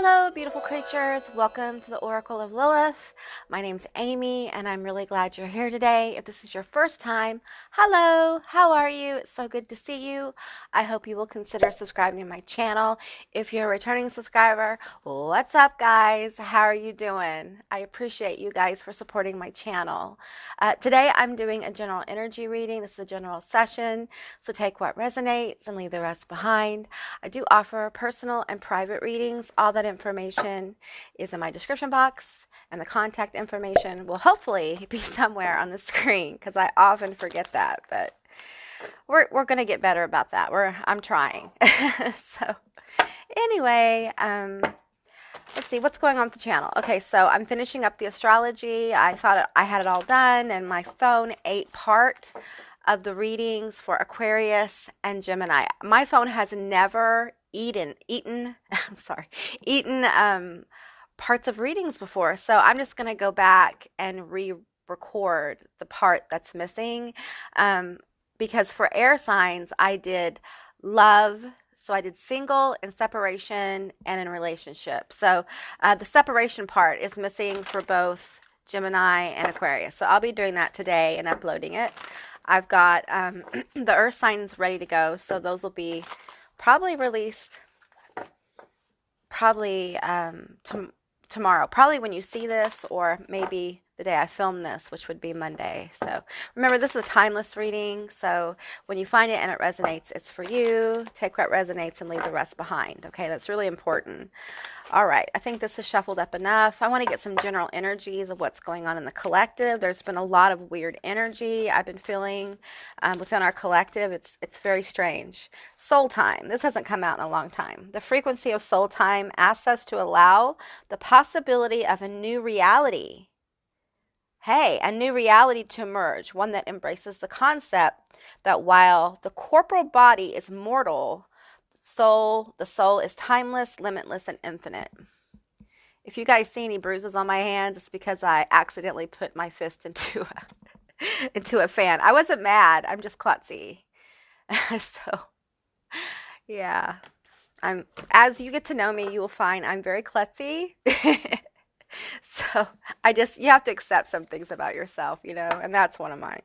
Hello, beautiful creatures. Welcome to the Oracle of Lilith. My name's Amy, and I'm really glad you're here today. If this is your first time, hello, how are you? It's so good to see you. I hope you will consider subscribing to my channel. If you're a returning subscriber, what's up, guys? How are you doing? I appreciate you guys for supporting my channel. Today, I'm doing a general energy reading. This is a general session, so take what resonates and leave the rest behind. I do offer personal and private readings. All that information is in my description box, and the contact information will hopefully be somewhere on the screen because I often forget that, but we're going to get better about that. I'm trying. So anyway, let's see what's going on with the channel. Okay, so I'm finishing up the astrology. I thought I had it all done, and my phone ate part of the readings for Aquarius and Gemini. My phone has never eaten parts of readings before. So I'm just going to go back and re-record the part that's missing. Because for air signs, I did love. So I did single, in separation, and in relationship. So the separation part is missing for both Gemini and Aquarius. So I'll be doing that today and uploading it. I've got the earth signs ready to go, so those will be probably released tomorrow, probably when you see this, or maybe the day I film this, which would be Monday. So remember, this is a timeless reading, so when you find it and it resonates, it's for you. Take what resonates and leave the rest behind. Okay, that's really important. All right, I think this is shuffled up enough. I want to get some general energies of what's going on in the collective. There's been a lot of weird energy I've been feeling within our collective. It's very strange. Soul time. This hasn't come out in a long time. The frequency of soul time asks us to allow the possibility of a new reality. Hey, a new reality to emerge, one that embraces the concept that while the corporal body is mortal, the soul is timeless, limitless, and infinite. If you guys see any bruises on my hands, it's because I accidentally put my fist into a fan. I wasn't mad. I'm just klutzy. So, yeah. As you get to know me, you will find I'm very klutzy. So you have to accept some things about yourself, and that's one of mine.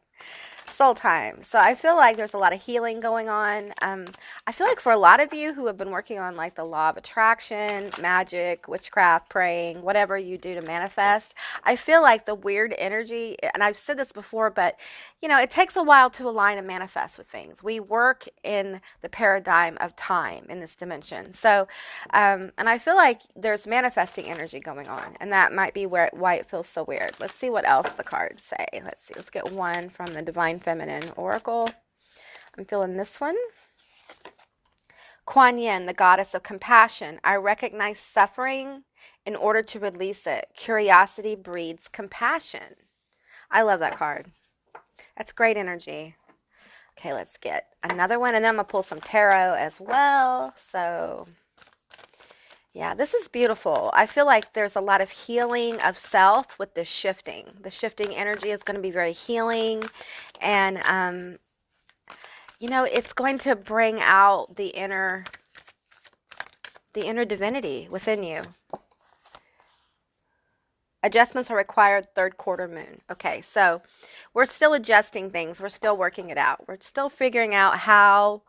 Soul time. So I feel like there's a lot of healing going on. I feel like for a lot of you who have been working on like the law of attraction, magic, witchcraft, praying, whatever you do to manifest, I feel like the weird energy, and I've said this before, but it takes a while to align and manifest with things. We work in the paradigm of time in this dimension. So, and I feel like there's manifesting energy going on, and that might be why it feels so weird. Let's see what else the cards say. Let's see. Let's get one from the Divine Feminine Oracle. I'm feeling this one. Kuan Yin, the goddess of compassion. I recognize suffering in order to release it. Curiosity breeds compassion. I love that card. That's great energy. Okay, let's get another one, and then I'm going to pull some tarot as well. So, yeah, this is beautiful. I feel like there's a lot of healing of self with this shifting. The shifting energy is going to be very healing, and it's going to bring out the inner divinity within you. Adjustments are required, third quarter moon. Okay, so we're still adjusting things. We're still working it out. We're still figuring out how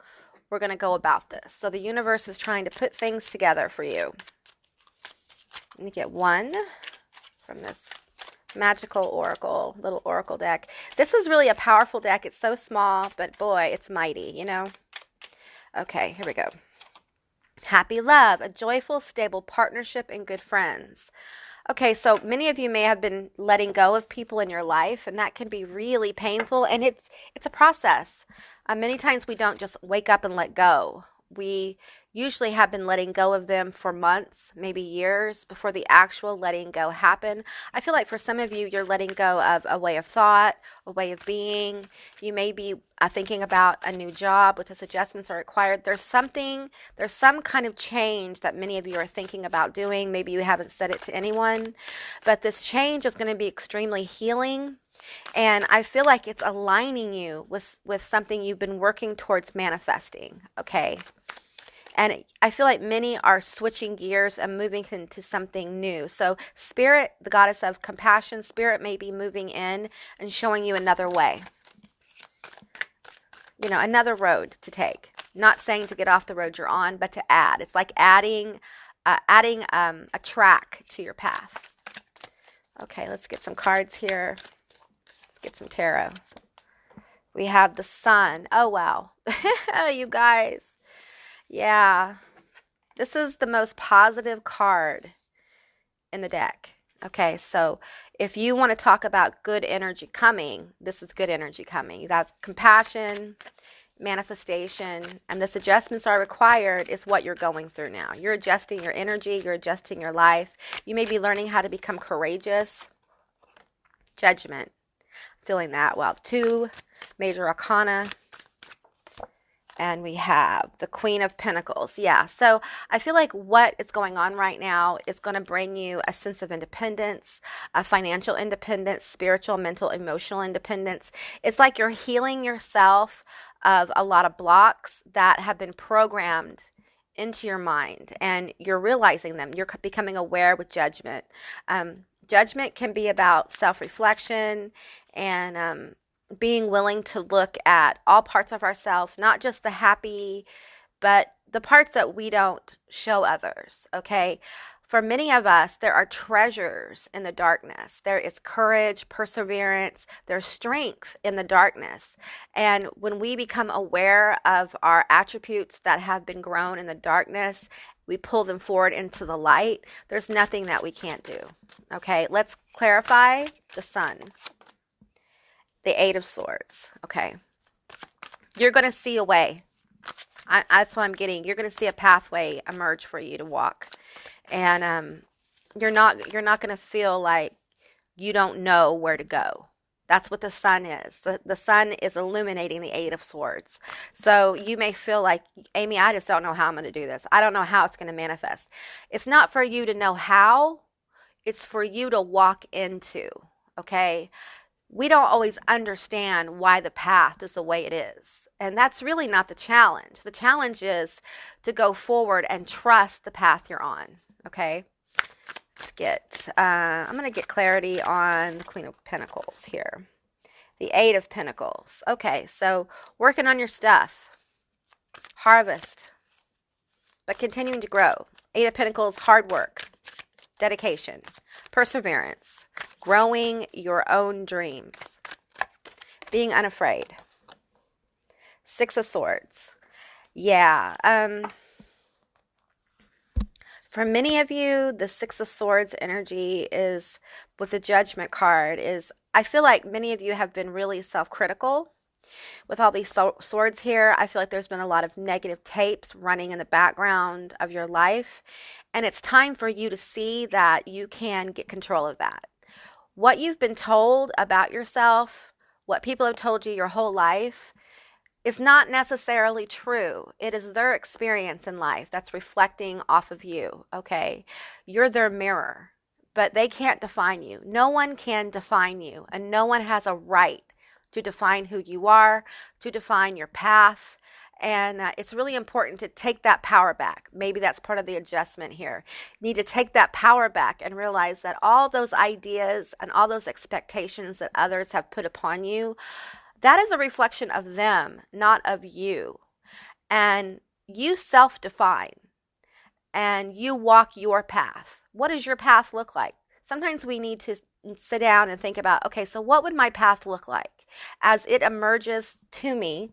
we're going to go about this. So the universe is trying to put things together for you. Let me get one from this magical oracle, little oracle deck. This is really a powerful deck. It's so small, but boy, it's mighty, Okay, here we go. Happy love, a joyful, stable partnership, and good friends. Okay, so many of you may have been letting go of people in your life, and that can be really painful, and it's a process. Many times we don't just wake up and let go. We usually have been letting go of them for months, maybe years, before the actual letting go happened. I feel like for some of you, you're letting go of a way of thought, a way of being. You may be thinking about a new job with this adjustments are required. There's some kind of change that many of you are thinking about doing. Maybe you haven't said it to anyone, but this change is going to be extremely healing. And I feel like it's aligning you with something you've been working towards manifesting, okay? And I feel like many are switching gears and moving into something new. So Spirit, the goddess of compassion, Spirit may be moving in and showing you another way, another road to take. Not saying to get off the road you're on, but to add. It's like adding a track to your path. Okay, let's get some cards here. Let's get some tarot. We have the Sun. Oh, wow. You guys. Yeah. This is the most positive card in the deck. Okay, so if you want to talk about good energy coming, this is good energy coming. You got compassion, manifestation, and this adjustments are required is what you're going through now. You're adjusting your energy, you're adjusting your life. You may be learning how to become courageous. Judgment. Feeling that. Well, 2 major arcana. And we have the Queen of Pentacles. Yeah, so I feel like what is going on right now is going to bring you a sense of independence, a financial independence, spiritual, mental, emotional independence. It's like you're healing yourself of a lot of blocks that have been programmed into your mind, and you're realizing them. You're becoming aware with judgment. Judgment can be about self-reflection and being willing to look at all parts of ourselves, not just the happy, but the parts that we don't show others, okay? For many of us, there are treasures in the darkness. There is courage, perseverance, there's strength in the darkness. And when we become aware of our attributes that have been grown in the darkness, we pull them forward into the light. There's nothing that we can't do, okay? Let's clarify the Sun. The 8 of Swords. Okay. You're going to see a way. That's what I'm getting. You're going to see a pathway emerge for you to walk. And you're not going to feel like you don't know where to go. That's what the Sun is. The Sun is illuminating the 8 of Swords. So you may feel like, Amy, I just don't know how I'm going to do this. I don't know how it's going to manifest. It's not for you to know how. It's for you to walk into. Okay? We don't always understand why the path is the way it is. And that's really not the challenge. The challenge is to go forward and trust the path you're on. Okay? Let's get, I'm going to get clarity on the Queen of Pentacles here. The 8 of Pentacles. Okay, so working on your stuff. Harvest. But continuing to grow. 8 of Pentacles, hard work. Dedication. Perseverance. Growing your own dreams. Being unafraid. 6 of Swords. Yeah. For many of you, the 6 of Swords energy is, with the Judgment card, is, I feel like many of you have been really self-critical. With all these swords here, I feel like there's been a lot of negative tapes running in the background of your life. And it's time for you to see that you can get control of that. What you've been told about yourself, what people have told you your whole life, is not necessarily true. It is their experience in life that's reflecting off of you, okay? You're their mirror, but they can't define you. No one can define you, and no one has a right to define who you are, to define your path. And it's really important to take that power back. Maybe that's part of the adjustment here. You need to take that power back and realize that all those ideas and all those expectations that others have put upon you, that is a reflection of them, not of you. And you self-define and you walk your path. What does your path look like? Sometimes we need to sit down and think about, okay, so what would my path look like as it emerges to me?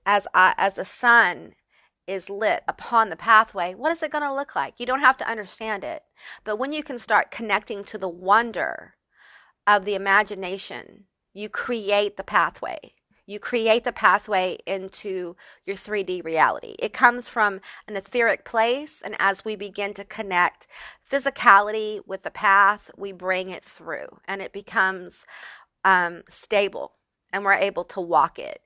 As the sun is lit upon the pathway, what is it going to look like? You don't have to understand it. But when you can start connecting to the wonder of the imagination, you create the pathway. You create the pathway into your 3D reality. It comes from an etheric place, and as we begin to connect physicality with the path, we bring it through, and it becomes stable, and we're able to walk it.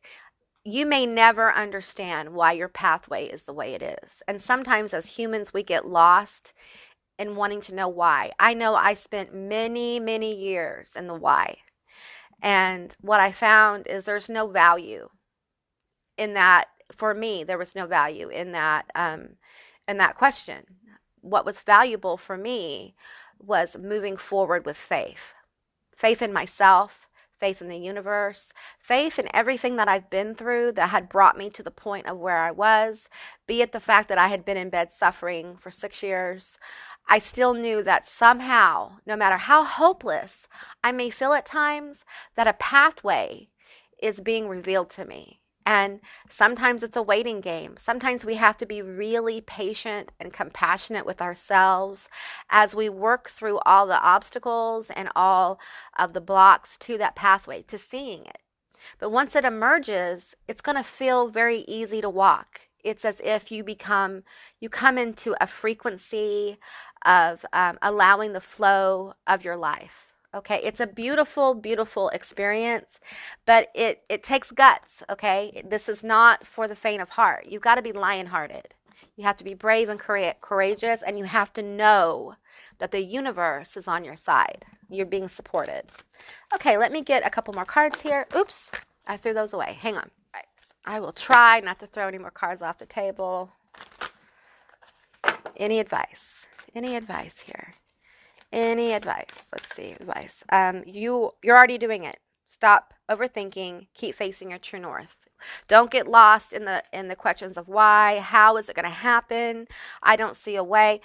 You may never understand why your pathway is the way it is. And sometimes as humans, we get lost in wanting to know why. I know I spent many, many years in the why. And what I found is there's no value in that for me, there was no value in that question. What was valuable for me was moving forward with faith. Faith in myself, faith in the universe, faith in everything that I've been through that had brought me to the point of where I was, be it the fact that I had been in bed suffering for 6 years. I still knew that somehow, no matter how hopeless I may feel at times, that a pathway is being revealed to me. And sometimes it's a waiting game. Sometimes we have to be really patient and compassionate with ourselves as we work through all the obstacles and all of the blocks to that pathway, to seeing it. But once it emerges, it's going to feel very easy to walk. It's as if you come into a frequency of allowing the flow of your life. Okay, it's a beautiful, beautiful experience, but it takes guts, okay? This is not for the faint of heart. You've got to be lion-hearted. You have to be brave and courageous, and you have to know that the universe is on your side. You're being supported. Okay, let me get a couple more cards here. Oops, I threw those away. Hang on. All right. I will try not to throw any more cards off the table. Any advice? Any advice here? Any advice? Let's see, advice. You're already doing it. Stop overthinking. Keep facing your true north. Don't get lost in the questions of why, how is it going to happen? I don't see a way.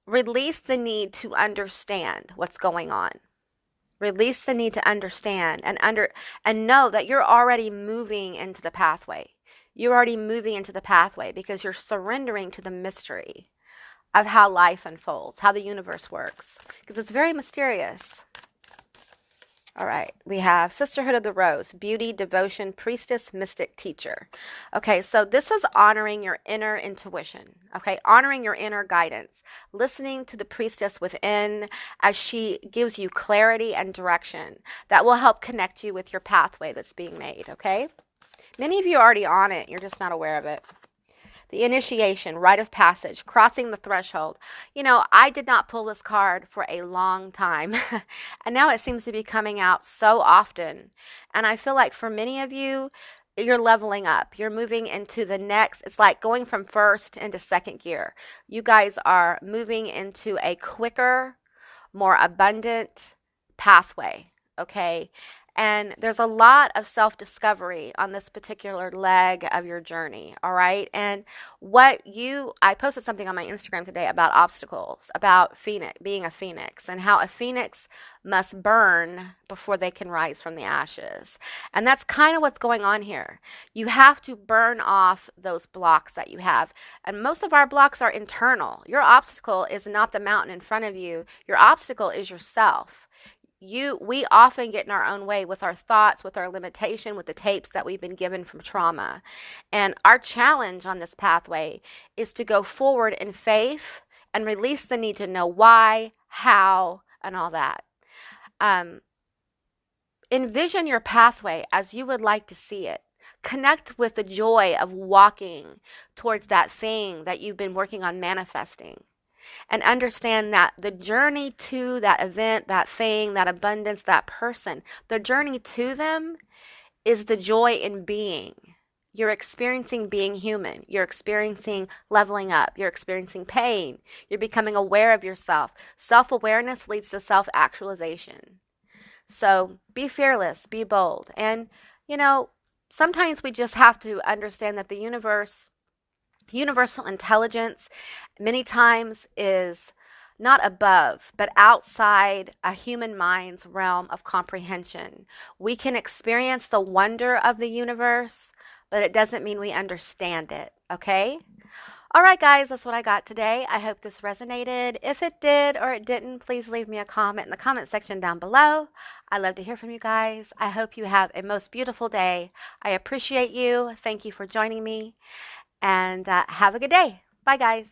Release the need to understand what's going on. Release the need to understand and know that you're already moving into the pathway. You're already moving into the pathway because you're surrendering to the mystery of how life unfolds, how the universe works, because it's very mysterious. All right, we have Sisterhood of the Rose, beauty, devotion, priestess, mystic, teacher. Okay, so this is honoring your inner intuition, okay, honoring your inner guidance, listening to the priestess within as she gives you clarity and direction that will help connect you with your pathway that's being made, okay? Many of you are already on it, you're just not aware of it. The initiation, rite of passage, crossing the threshold. You know, I did not pull this card for a long time. And now it seems to be coming out so often. And I feel like for many of you, you're leveling up. You're moving into the next. It's like going from first into second gear. You guys are moving into a quicker, more abundant pathway. Okay. And there's a lot of self-discovery on this particular leg of your journey, all right? And I posted something on my Instagram today about obstacles, about being a phoenix, and how a phoenix must burn before they can rise from the ashes. And that's kind of what's going on here. You have to burn off those blocks that you have. And most of our blocks are internal. Your obstacle is not the mountain in front of you. Your obstacle is yourself. We often get in our own way with our thoughts, with our limitation, with the tapes that we've been given from trauma. And our challenge on this pathway is to go forward in faith and release the need to know why, how, and all that. Envision your pathway as you would like to see it. Connect with the joy of walking towards that thing that you've been working on manifesting. And understand that the journey to that event, that thing, that abundance, that person, the journey to them is the joy in being. You're experiencing being human. You're experiencing leveling up. You're experiencing pain. You're becoming aware of yourself. Self-awareness leads to self-actualization. So be fearless, be bold. And, you know, sometimes we just have to understand that the universal intelligence many times is not above, but outside a human mind's realm of comprehension. We can experience the wonder of the universe, but it doesn't mean we understand it, okay? All right, guys, that's what I got today. I hope this resonated. If it did or it didn't, please leave me a comment in the comment section down below. I love to hear from you guys. I hope you have a most beautiful day. I appreciate you. Thank you for joining me. And have a good day. Bye, guys.